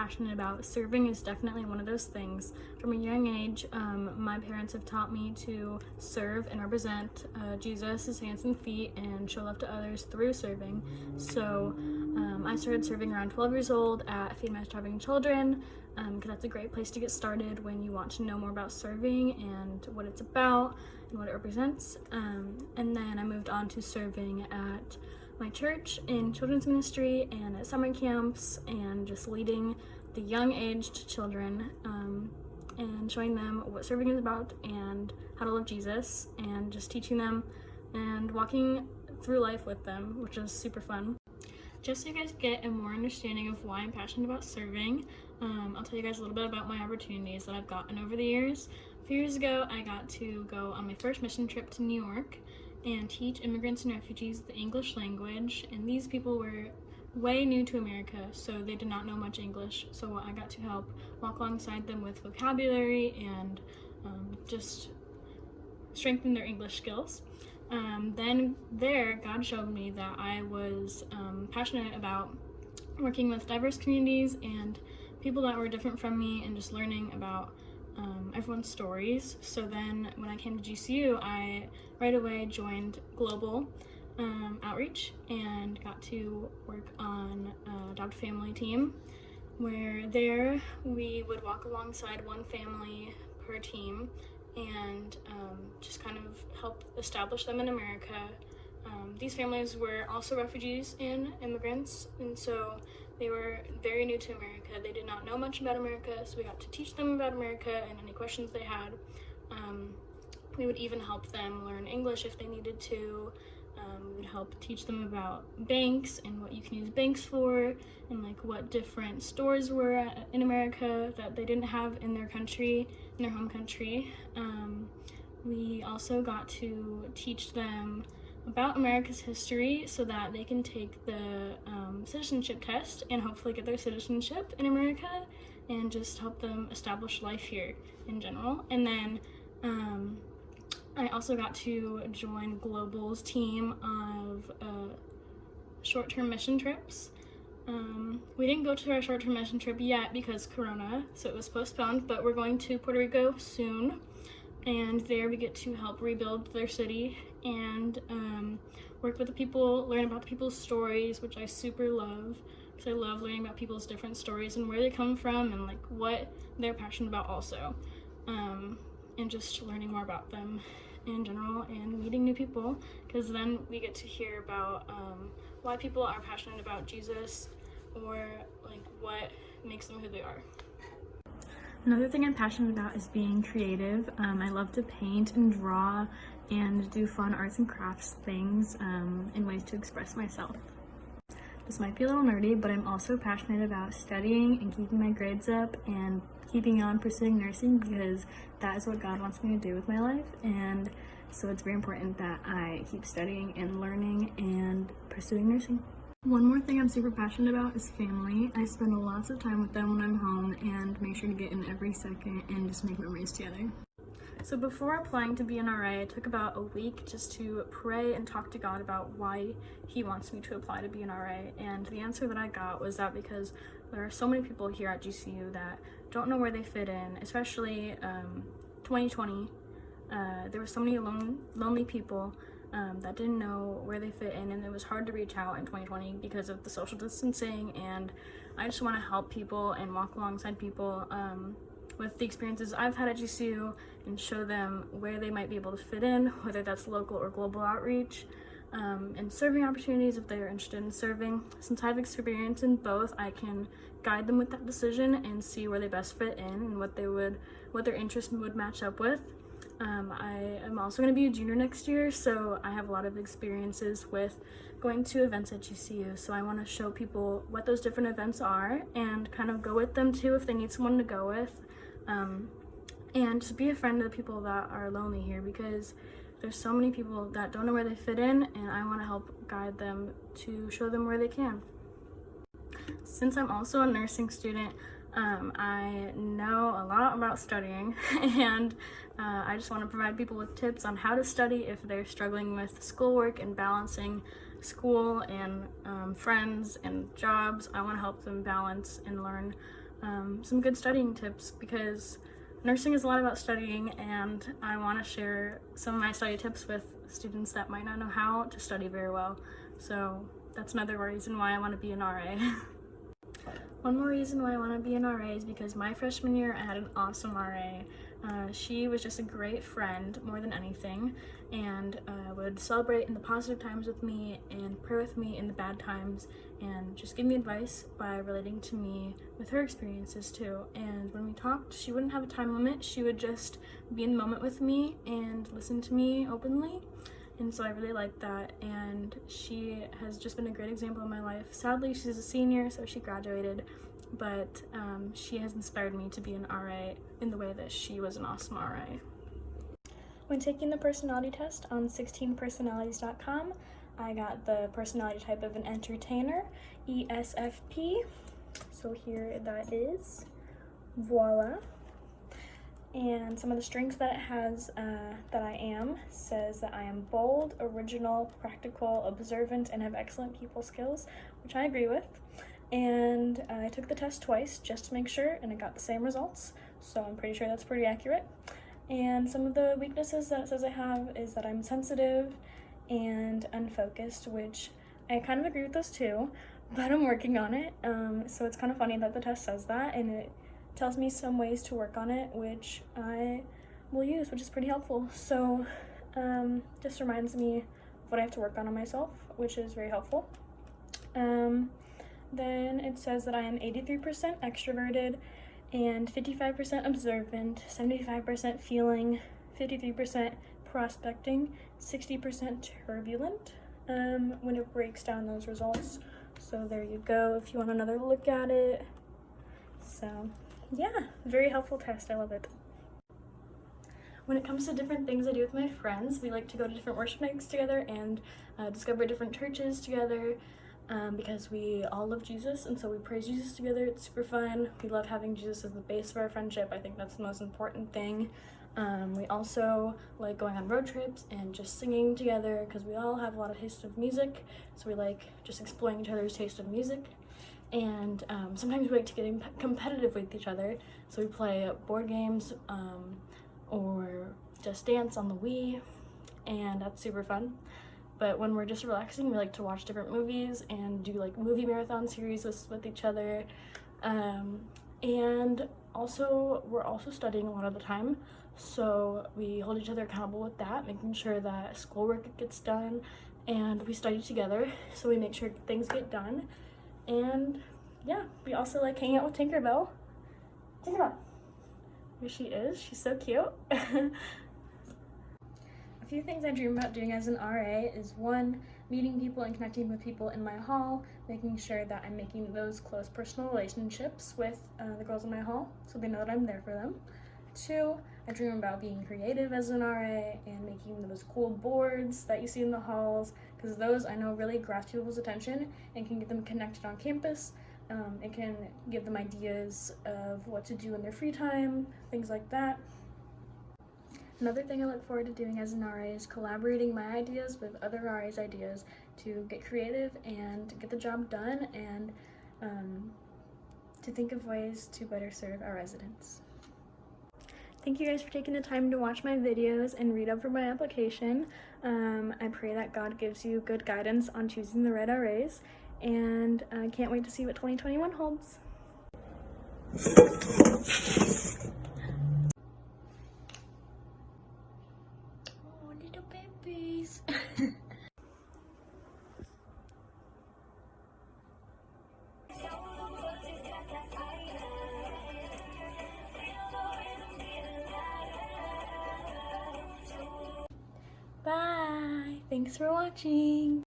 passionate about. Serving is definitely one of those things. From a young age, my parents have taught me to serve and represent Jesus, his hands and feet, and show love to others through serving. So I started serving around 12 years old at Feed My Starving Children, because that's a great place to get started when you want to know more about serving and what it's about and what it represents. And then I moved on to serving at my church in children's ministry and at summer camps, and just leading the young aged children and showing them what serving is about and how to love Jesus, and just teaching them and walking through life with them, which is super fun. Just so you guys get a more understanding of why I'm passionate about serving, I'll tell you guys a little bit about my opportunities that I've gotten over the years. A few years ago, I got to go on my first mission trip to New York and teach immigrants and refugees the English language, and these people were way new to America, so they did not know much English, so I got to help walk alongside them with vocabulary and just strengthen their English skills. Then there, God showed me that I was passionate about working with diverse communities and people that were different from me, and just learning about everyone's stories. So then when I came to GCU, I right away joined Global Outreach and got to work on Adopt Family team, where there we would walk alongside one family per team and just kind of help establish them in America. These families were also refugees and immigrants, and so they were very new to America. They did not know much about America, so we got to teach them about America and any questions they had. We would even help them learn English if they needed to. We would help teach them about banks and what you can use banks for, and like what different stores were in America that they didn't have in their country, in their home country. We also got to teach them about America's history so that they can take the citizenship test and hopefully get their citizenship in America, and just help them establish life here in general. And then I also got to join Global's team of short-term mission trips. We didn't go to our short-term mission trip yet because Corona, so it was postponed, but we're going to Puerto Rico soon, and there we get to help rebuild their city and work with the people, learn about the people's stories, which I super love, because I love learning about people's different stories and where they come from and like what they're passionate about also, and just learning more about them in general and meeting new people, because then we get to hear about why people are passionate about Jesus, or like what makes them who they are. Another thing I'm passionate about is being creative. I love to paint and draw and do fun arts and crafts things in ways to express myself. This might be a little nerdy, but I'm also passionate about studying and keeping my grades up and keeping on pursuing nursing, because that is what God wants me to do with my life, and so it's very important that I keep studying and learning and pursuing nursing. One more thing I'm super passionate about is family. I spend lots of time with them when I'm home and make sure to get in every second and just make memories together. So before applying to be an RA, I took about a week just to pray and talk to God about why he wants me to apply to be an RA, and the answer that I got was that because there are so many people here at GCU that don't know where they fit in, especially 2020. There were so many lonely people that didn't know where they fit in, and it was hard to reach out in 2020 because of the social distancing, and I just want to help people and walk alongside people with the experiences I've had at GCU and show them where they might be able to fit in, whether that's local or global outreach, and serving opportunities if they are interested in serving. Since I have experience in both, I can guide them with that decision and see where they best fit in and what their interests would match up with. I am also going to be a junior next year, so I have a lot of experiences with going to events at GCU, so I want to show people what those different events are and kind of go with them too if they need someone to go with, and just be a friend to the people that are lonely here, because there's so many people that don't know where they fit in, and I want to help guide them to show them where they can. Since I'm also a nursing student, I know a lot about studying, and I just want to provide people with tips on how to study if they're struggling with schoolwork and balancing school and friends and jobs. I want to help them balance and learn some good studying tips, because nursing is a lot about studying, and I want to share some of my study tips with students that might not know how to study very well. So that's another reason why I want to be an RA. One more reason why I want to be an RA is because my freshman year I had an awesome RA. She was just a great friend more than anything, and would celebrate in the positive times with me and pray with me in the bad times, and just give me advice by relating to me with her experiences too. And when we talked, she wouldn't have a time limit. She would just be in the moment with me and listen to me openly. And so I really liked that, and she has just been a great example in my life. Sadly, she's a senior, so she graduated, but she has inspired me to be an RA in the way that she was an awesome RA. When taking the personality test on 16personalities.com, I got the personality type of an entertainer, ESFP. So here that is. Voila. And some of the strengths that it has that I am says that I am bold, original, practical, observant, and have excellent people skills, which I agree with. And I took the test twice just to make sure, and I got the same results, so I'm pretty sure that's pretty accurate. And some of the weaknesses that it says I have is that I'm sensitive and unfocused, which I kind of agree with those too, but I'm working on it. So it's kind of funny that the test says that, and it tells me some ways to work on it, which I will use, which is pretty helpful. So just reminds me of what I have to work on myself, which is very helpful. Then it says that I am 83% extroverted and 55% observant, 75% feeling, 53% prospecting, 60% turbulent when it breaks down those results. So there you go if you want another look at it. So yeah, very helpful test. I love it. When it comes to different things I do with my friends, we like to go to different worship nights together and discover different churches together because we all love Jesus, and so we praise Jesus together. It's super fun. We love having Jesus as the base of our friendship. I think that's the most important thing. We also like going on road trips and just singing together because we all have a lot of taste of music, so we like just exploring each other's taste of music. And sometimes we like to get competitive with each other, so we play board games or just dance on the Wii, and that's super fun. But when we're just relaxing, we like to watch different movies and do like movie marathon series with each other. And also, we're also studying a lot of the time, so we hold each other accountable with that, making sure that schoolwork gets done, and we study together, so we make sure things get done. And yeah, we also like hanging out with Tinkerbell. Tinkerbell! Here she is. She's so cute. A few things I dream about doing as an RA is 1, meeting people and connecting with people in my hall, making sure that I'm making those close personal relationships with the girls in my hall so they know that I'm there for them. 2, I dream about being creative as an RA and making those cool boards that you see in the halls, because those I know really grasp people's attention and can get them connected on campus. It can give them ideas of what to do in their free time, things like that. Another thing I look forward to doing as an RA is collaborating my ideas with other RAs' ideas to get creative and get the job done, and to think of ways to better serve our residents. Thank you guys for taking the time to watch my videos and read up for my application. I pray that God gives you good guidance on choosing the right RAs, and I can't wait to see what 2021 holds. Oh, little babies. Bye! Thanks for watching!